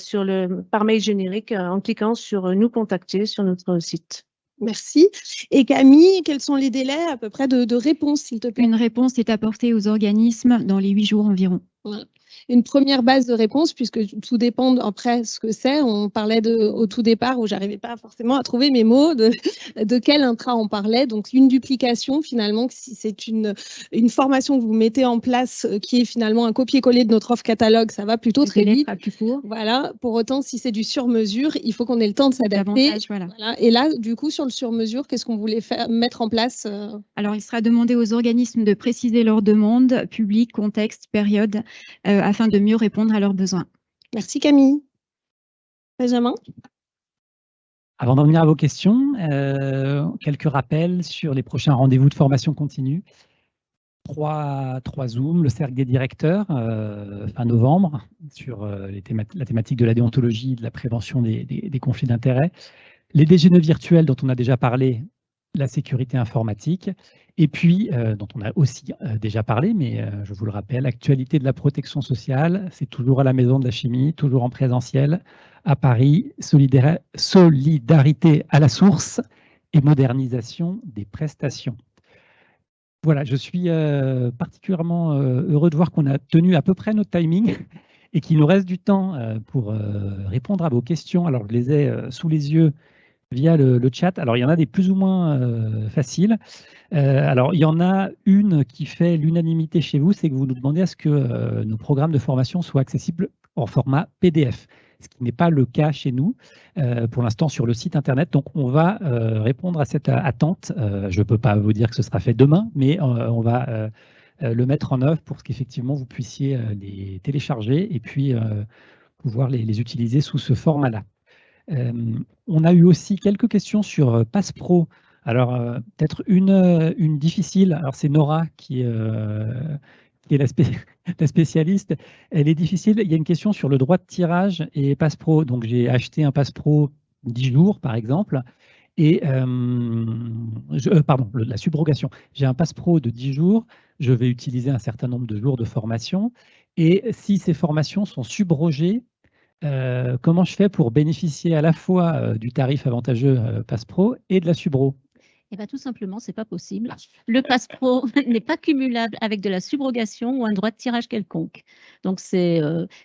par mail générique en cliquant sur « Nous contacter » sur notre site. Merci. Et Camille, quels sont les délais à peu près de réponse, s'il te plaît? Une réponse est apportée aux organismes dans les 8 jours environ. Voilà. Une première base de réponse, puisque tout dépend après ce que c'est. On parlait au tout départ où j'arrivais pas forcément à trouver mes mots de quel intra on parlait. Donc une duplication finalement, si c'est une formation que vous mettez en place qui est finalement un copier-coller de notre offre catalogue, ça va plutôt très vite. Plus court. Voilà. Pour autant, si c'est du sur-mesure, il faut qu'on ait le temps de s'adapter. Voilà. Et là, du coup, sur le sur-mesure, qu'est-ce qu'on voulait mettre en place? Alors, il sera demandé aux organismes de préciser leurs demandes, public, contexte, période, afin de mieux répondre à leurs besoins. Merci Camille. Benjamin? Avant d'en venir à vos questions, quelques rappels sur les prochains rendez-vous de formation continue. 3 Zooms, le cercle des directeurs, fin novembre, sur la thématique de la déontologie, de la prévention des conflits d'intérêts. Les déjeuners virtuels dont on a déjà parlé, la sécurité informatique, et puis, dont on a aussi déjà parlé, mais je vous le rappelle, actualité de la protection sociale, c'est toujours à la Maison de la Chimie, toujours en présentiel, à Paris, solidarité à la source et modernisation des prestations. Voilà, je suis particulièrement heureux de voir qu'on a tenu à peu près notre timing et qu'il nous reste du temps pour répondre à vos questions. Alors, je les ai sous les yeux via le chat. Alors, il y en a des plus ou moins faciles. Alors, il y en a une qui fait l'unanimité chez vous, c'est que vous nous demandez à ce que nos programmes de formation soient accessibles en format PDF, ce qui n'est pas le cas chez nous pour l'instant sur le site internet. Donc, on va répondre à cette attente. Je ne peux pas vous dire que ce sera fait demain, mais on va le mettre en œuvre pour qu'effectivement vous puissiez les télécharger et puis pouvoir les utiliser sous ce format-là. On a eu aussi quelques questions sur PassPro. Alors, peut-être une difficile. Alors, c'est Nora qui est la spécialiste. Elle est difficile. Il y a une question sur le droit de tirage et PassPro. Donc, j'ai acheté un PassPro 10 jours, par exemple. Et, pardon, la subrogation. J'ai un PassPro de 10 jours. Je vais utiliser un certain nombre de jours de formation. Et si ces formations sont subrogées, comment je fais pour bénéficier à la fois du tarif avantageux PassPro et de la subro? Eh bien, tout simplement, ce n'est pas possible. Le PassPro n'est pas cumulable avec de la subrogation ou un droit de tirage quelconque. Donc, c'est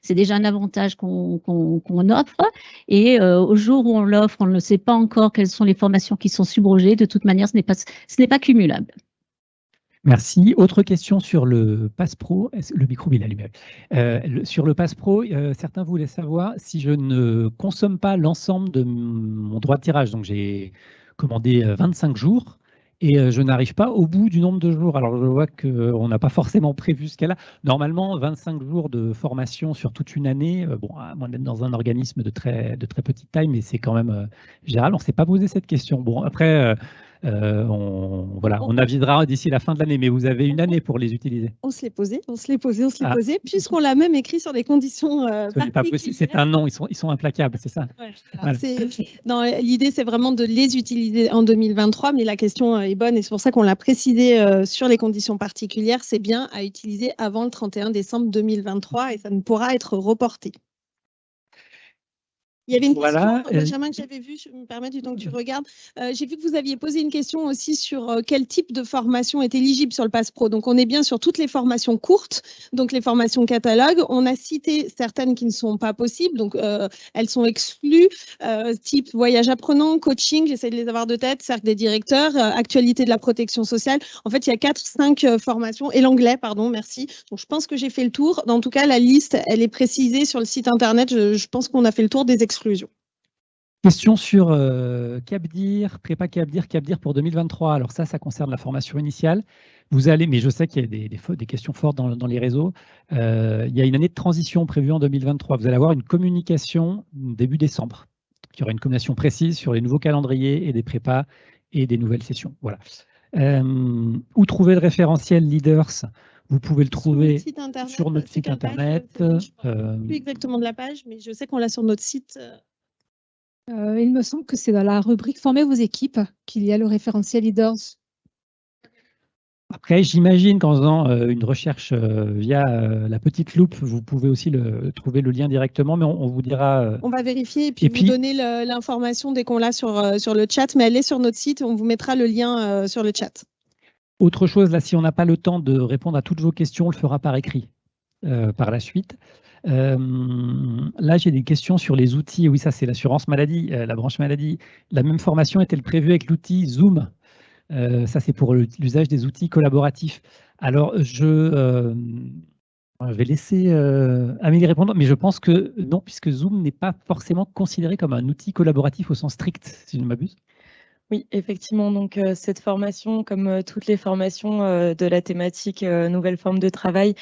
déjà un avantage qu'on offre. Et au jour où on l'offre, on ne sait pas encore quelles sont les formations qui sont subrogées. De toute manière, ce n'est pas cumulable. Merci. Autre question sur le PassPro. Le micro est allumé. Sur le PassPro, certains voulaient savoir si je ne consomme pas l'ensemble de mon droit de tirage. Donc, j'ai commandé 25 jours et je n'arrive pas au bout du nombre de jours. Alors, je vois qu'on n'a pas forcément prévu ce cas-là. Normalement, 25 jours de formation sur toute une année, bon, à moins d'être dans un organisme de très petite taille, mais c'est quand même général. On ne s'est pas posé cette question. Bon, après, on avisera d'ici la fin de l'année, mais vous avez une année pour les utiliser. On se l'est posé, puisqu'on l'a même écrit sur des conditions particulières. C'est un nom, ils sont implacables, c'est ça. Ouais, voilà. L'idée, c'est vraiment de les utiliser en 2023, mais la question est bonne et c'est pour ça qu'on l'a précisé sur les conditions particulières. C'est bien à utiliser avant le 31 décembre 2023 et ça ne pourra être reporté. Il y avait une question, Benjamin, que j'avais vue, je me permets du temps que tu regardes. J'ai vu que vous aviez posé une question aussi sur quel type de formation est éligible sur le Pass Pro. Donc, on est bien sur toutes les formations courtes, donc les formations catalogues. On a cité certaines qui ne sont pas possibles, donc elles sont exclues, type voyage apprenant, coaching, j'essaie de les avoir de tête, cercle des directeurs, actualité de la protection sociale. En fait, il y a 4-5 formations, et l'anglais, pardon, merci. Donc, je pense que j'ai fait le tour. En tout cas, la liste, elle est précisée sur le site internet. Je pense qu'on a fait le tour des exclusions. Question sur CAPDIR, prépa CAPDIR pour 2023. Alors ça concerne la formation initiale. Vous allez, mais je sais qu'il y a des questions fortes dans les réseaux. Il y a une année de transition prévue en 2023. Vous allez avoir une communication début décembre. Il y aura une communication précise sur les nouveaux calendriers et des prépas et des nouvelles sessions. Voilà. Où trouver le référentiel Leaders? Vous pouvez le trouver sur notre site internet. Je ne sais plus exactement de la page, mais je sais qu'on l'a sur notre site. Il me semble que c'est dans la rubrique « Former vos équipes » qu'il y a le référentiel Leaders. Après, j'imagine qu'en faisant une recherche via la petite loupe, vous pouvez aussi trouver le lien directement, mais on vous dira… On va vérifier et puis vous donner l'information dès qu'on l'a sur le chat, mais elle est sur notre site, on vous mettra le lien sur le chat. Autre chose, là, si on n'a pas le temps de répondre à toutes vos questions, on le fera par écrit par la suite. Là, j'ai des questions sur les outils. Oui, ça, c'est l'assurance maladie, la branche maladie. La même formation est-elle prévue avec l'outil Zoom? Ça, c'est pour l'usage des outils collaboratifs. Alors, je vais laisser Amélie répondre, mais je pense que non, puisque Zoom n'est pas forcément considéré comme un outil collaboratif au sens strict, si je ne m'abuse. Oui, effectivement. Donc, cette formation, comme toutes les formations de la thématique nouvelle forme de travail,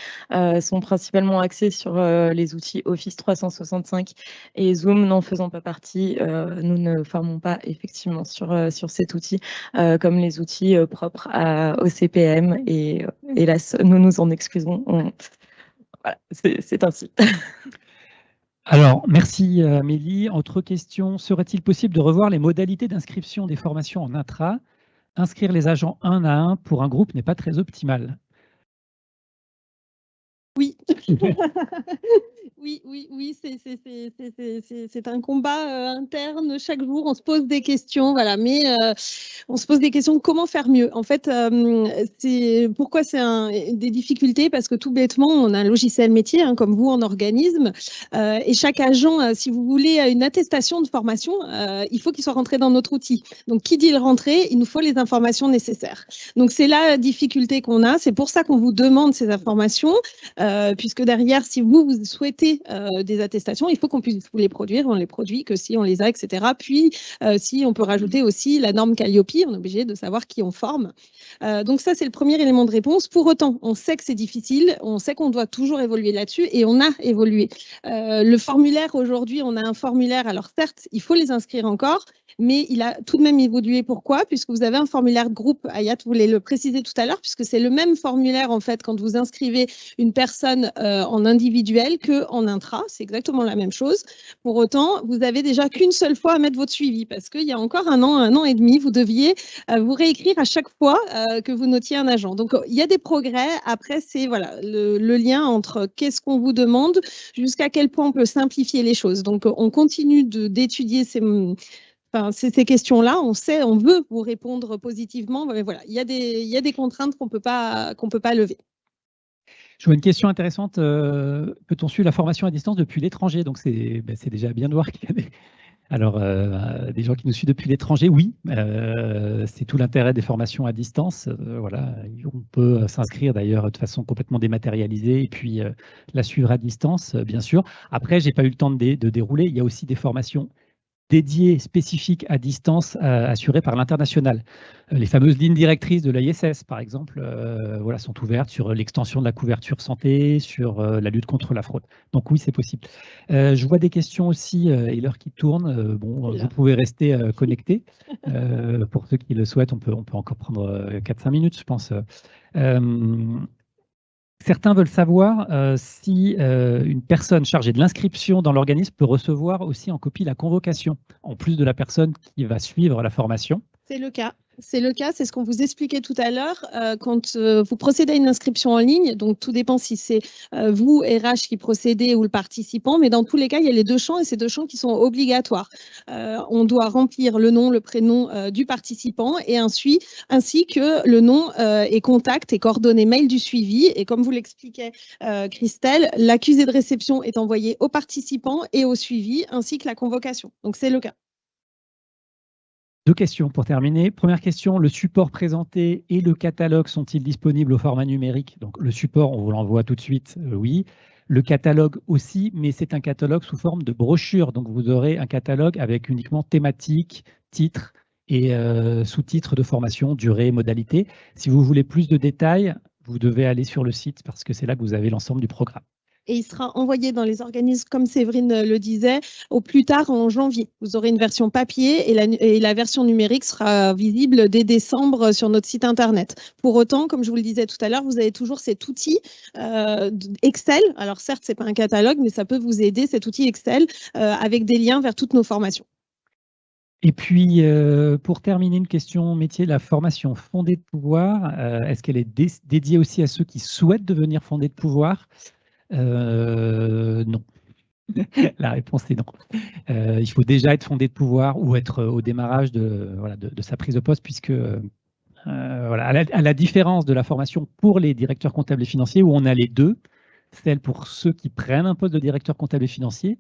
sont principalement axées sur les outils Office 365 et Zoom n'en faisant pas partie. Nous ne formons pas effectivement sur cet outil comme les outils propres au CPM et hélas, nous nous en excusons. Voilà, c'est ainsi. Alors, merci Amélie. Autre question, serait-il possible de revoir les modalités d'inscription des formations en intra? Inscrire les agents un à un pour un groupe n'est pas très optimal. Oui. Oui, c'est un combat interne. Chaque jour, on se pose des questions, voilà. Mais on se pose des questions, comment faire mieux? En fait, pourquoi c'est des difficultés? Parce que tout bêtement, on a un logiciel métier, hein, comme vous en organisme, et chaque agent, si vous voulez une attestation de formation, il faut qu'il soit rentré dans notre outil. Donc, qui dit le rentrer? Il nous faut les informations nécessaires. Donc, c'est la difficulté qu'on a. C'est pour ça qu'on vous demande ces informations, puisque derrière, si vous souhaitez des attestations, il faut qu'on puisse vous les produire. On les produit que si on les a, etc. Puis, si on peut rajouter aussi la norme Calliope, on est obligé de savoir qui on forme. Donc ça, c'est le premier élément de réponse. Pour autant, on sait que c'est difficile, on sait qu'on doit toujours évoluer là-dessus et on a évolué. Le formulaire, aujourd'hui, on a un formulaire. Alors certes, il faut les inscrire encore, mais il a tout de même évolué. Pourquoi? Puisque vous avez un formulaire de groupe, Ayat voulait le préciser tout à l'heure, puisque c'est le même formulaire, en fait, quand vous inscrivez une personne en individuel qu'en intra. C'est exactement la même chose. Pour autant, vous avez déjà qu'une seule fois à mettre votre suivi, parce qu'il y a encore un an et demi, vous deviez vous réécrire à chaque fois que vous notiez un agent. Donc, il y a des progrès. Après, c'est voilà, le lien entre qu'est-ce qu'on vous demande, jusqu'à quel point on peut simplifier les choses. Donc, on continue d'étudier ces questions-là. On veut vous répondre positivement, mais voilà, il y a des contraintes qu'on peut pas lever. Je vois une question intéressante. Peut-on suivre la formation à distance depuis l'étranger? Donc, c'est déjà bien de voir qu'il y a des gens qui nous suivent depuis l'étranger. Oui, c'est tout l'intérêt des formations à distance. Voilà, on peut s'inscrire d'ailleurs de façon complètement dématérialisée et puis la suivre à distance, bien sûr. Après, je n'ai pas eu le temps de dérouler. Il y a aussi des formations dédiés, spécifiques à distance, assurés par l'international. Les fameuses lignes directrices de l'ISS, par exemple, voilà, sont ouvertes sur l'extension de la couverture santé, sur la lutte contre la fraude. Donc oui, c'est possible. Je vois des questions aussi, et l'heure qui tourne. Bon, vous pouvez rester connectés. Pour ceux qui le souhaitent, on peut encore prendre 4-5 minutes, je pense. Certains veulent savoir si une personne chargée de l'inscription dans l'organisme peut recevoir aussi en copie la convocation, en plus de la personne qui va suivre la formation. C'est le cas. C'est le cas, c'est ce qu'on vous expliquait tout à l'heure. Quand vous procédez à une inscription en ligne, donc tout dépend si c'est vous, RH, qui procédez ou le participant, mais dans tous les cas, il y a les deux champs et ces deux champs qui sont obligatoires. On doit remplir le nom, le prénom du participant et ainsi que le nom et contact et coordonnées mail du suivi. Et comme vous l'expliquait Christelle, l'accusé de réception est envoyé au participant et au suivi, ainsi que la convocation. Donc c'est le cas. Deux questions pour terminer. Première question, le support présenté et le catalogue sont-ils disponibles au format numérique? Donc le support, on vous l'envoie tout de suite, oui. Le catalogue aussi, mais c'est un catalogue sous forme de brochure. Donc vous aurez un catalogue avec uniquement thématique, titre et sous-titres de formation, durée, modalité. Si vous voulez plus de détails, vous devez aller sur le site parce que c'est là que vous avez l'ensemble du programme. Et il sera envoyé dans les organismes, comme Séverine le disait, au plus tard en janvier. Vous aurez une version papier et la version numérique sera visible dès décembre sur notre site Internet. Pour autant, comme je vous le disais tout à l'heure, vous avez toujours cet outil Excel. Alors certes, ce n'est pas un catalogue, mais ça peut vous aider, cet outil Excel, avec des liens vers toutes nos formations. Et puis, pour terminer, une question métier, la formation Fondée de pouvoir, est-ce qu'elle est dédiée aussi à ceux qui souhaitent devenir fondés de pouvoir? Non. La réponse est non. Il faut déjà être fondé de pouvoir ou être au démarrage de sa prise de poste, puisque voilà, à la différence de la formation pour les directeurs comptables et financiers, où on a les deux, celle pour ceux qui prennent un poste de directeur comptable et financier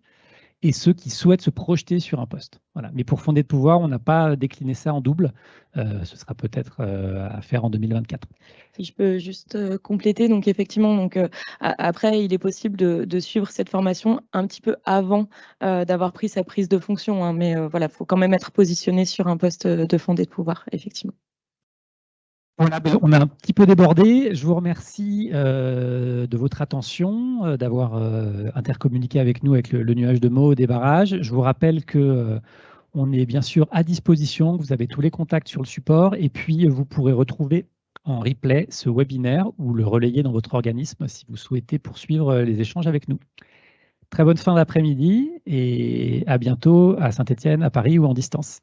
et ceux qui souhaitent se projeter sur un poste. Voilà. Mais pour fondé de pouvoir, on n'a pas décliné ça en double. Ce sera peut-être à faire en 2024. Si je peux juste compléter, donc effectivement, donc, après, il est possible de suivre cette formation un petit peu avant d'avoir pris sa prise de fonction, hein, mais voilà, il faut quand même être positionné sur un poste de fondé de pouvoir, effectivement. Voilà, on a un petit peu débordé. Je vous remercie de votre attention, d'avoir intercommuniqué avec nous avec le nuage de mots des barrages. Je vous rappelle que on est bien sûr à disposition, vous avez tous les contacts sur le support et puis vous pourrez retrouver en replay ce webinaire ou le relayer dans votre organisme si vous souhaitez poursuivre les échanges avec nous. Très bonne fin d'après-midi et à bientôt à Saint-Étienne, à Paris ou en distance.